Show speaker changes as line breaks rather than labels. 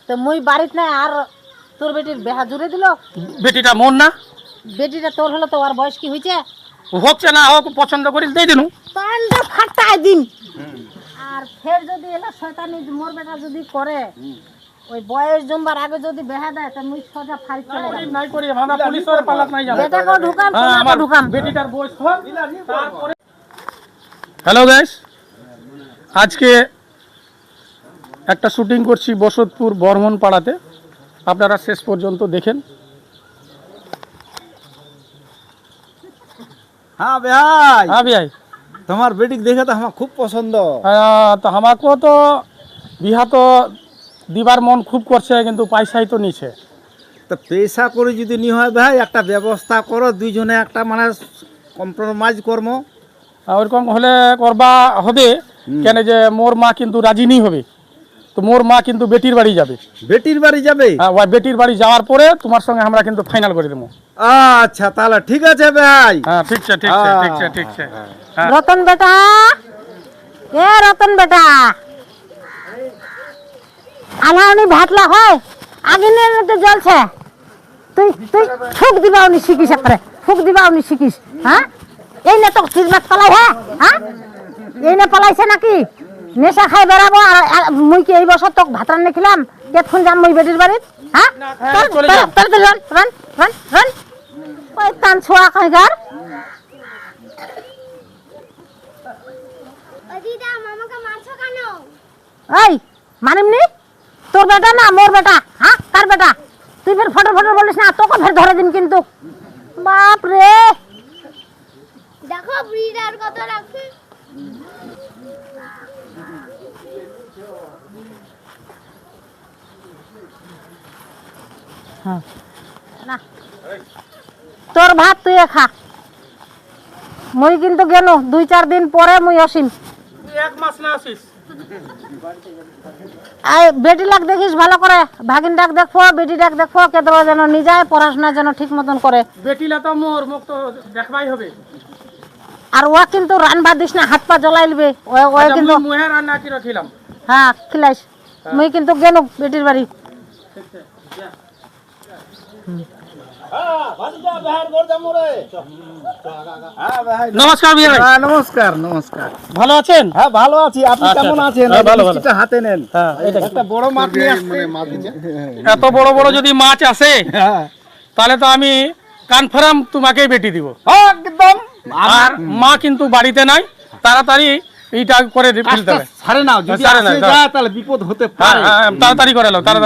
তো মুই বাড়িতে নাই আর তোর বেটির বেহা জুড়ে দিল।
বেটিটা মোর না,
বেটিটা তোর হলো তো ওর বয়স কি হয়েছে?
হচ্ছে না হোক, পছন্দ করিস দিয়ে দিনু।
পান্ডা ফাটাই দিন। আর ফের যদি এলো শয়তানি মোর বেটা যদি করে ওই বয়স জমবার আগে যদি বেহা দেয় তা মুই সোজা ফাইট চলে যাব।
নাই করি আমরা পুলিশের পাল্লাত নাই যাব।
বেটাকে ঢুকাম,
হ্যাঁ,
তোমাকে
আমার
ঢুকাম।
বেটিটার বয়স হোক তারপরে। হ্যালো গাইস, আজকে একটা শুটিং করছি বসতপুর বর্মন পাড়াতে, আপনারা শেষ পর্যন্ত দেখেন।
हाँ भाई,
হ্যাঁ ভাই,
তোমার বেটিক দেখে তো আমার খুব পছন্দ।
তো আমাকেও তো বিহা তো দিবার মন খুব করছে, কিন্তু পয়সাই তো নিছে।
তো পয়সা করে যদি নি হয় ভাই, একটা ব্যবস্থা করো, দুইজনে একটা মানে কম্প্রোমাইজ কর্ম।
ওরকম হলে করবা হবে কেন, যে মোর মা কিন্তু রাজি নেই হবে। তো মোর মা কিন্তু বেটির বাড়ি যাবে।
বেটির বাড়ি যাবে?
ওই বেটির বাড়ি যাওয়ার পরে তোমার সঙ্গে আমরা কিন্তু ফাইনাল করে দেবো।
আচ্ছা তাহলে ঠিক আছে ভাই।
হ্যাঁ ঠিক আছে, ঠিক আছে, ঠিক আছে, ঠিক আছে। হ্যাঁ।
রতন বেটা, এ রতন বেটা, আনাউনি ভাতলা হয় আগে নিয়ে তো জ্বলছে। তুই তুই ফুক দিবা উনি শিখিস, একবারে ফুক দিবা উনি শিখিস। হ্যাঁ, এই না তো সিজমাত পালাই। হ্যাঁ, এই না পালাইছে নাকি? নেশা খাই বেড়াবো। আর মুই কি এই বছর তোকে ভাত রান্না খেলাম? কেতক্ষণ যাম মুই বেটির বাড়িত? হ্যাঁ,
চলে যাও।
রান রান রান রান ওই টান ছোঁয়া খাইগার। এই মানিমনি, তোর বেটা না মোর বেটা? হ্যাঁ, কার বেটা? তুই ফের ফটো ফটো বলিস না, তোকে ফের ধরে দিন কিন্তু। বাপ রে,
দেখো ব্রিডার কত রাখছে।
না তোর ভাত তুই খা। মুই কিন্তু গেল 2-4 দিন পরে মুই আসিম।
তুই এক মাস না আসিস।
এই বেটি লাগ দেখিস ভালো করে, ভাগিন ডাক দেখো, বেটি ডাক দেখো, কেদবা যেন নিয়ে যায়, পড়াশোনা যেন ঠিক মতন করে।
বেটিলা তো মোর মুখ তো দেখবাই হবে।
আর ও কিন্তু রানবা দিস না, হাত পা জ্বলাই লবে। ও কিন্তু
মুহে রান্না কি রাখিলাম।
হ্যাঁ খিলাইস। মুই কিন্তু গেল বেটির বাড়ি।
নমস্কার ভাই।
হ্যাঁ, নমস্কার নমস্কার।
ভালো আছেন?
হ্যাঁ ভালো আছি, আপনি
আচ্ছা,
কেমন
আচ্ছা।
আছেন?
হ্যাঁ, ভালো, ভালো।
মিষ্টিটা হাতে নেন।
হ্যাঁ, এই দেখুন।
একটা বড় মাছ নিয়ে আসছে।
এত বড় বড় যদি মাছ আসে
হ্যাঁ,
তাহলে তো আমি কনফার্ম তোমাকেই বেটি দিব।
একদম।
আর মা কিন্তু বাড়িতে নাই, তাড়াতাড়ি এইটা করে ফেলতে হবে।
ছাড়ে নাও, যদি
ছাড়ে নাও,
আসে
দাও।
যায় তাহলে বিপদ হতে
হ্যাঁ,
পারে।
হ্যাঁ, তাড়াতাড়ি করে নাও, তাড়াতাড়ি।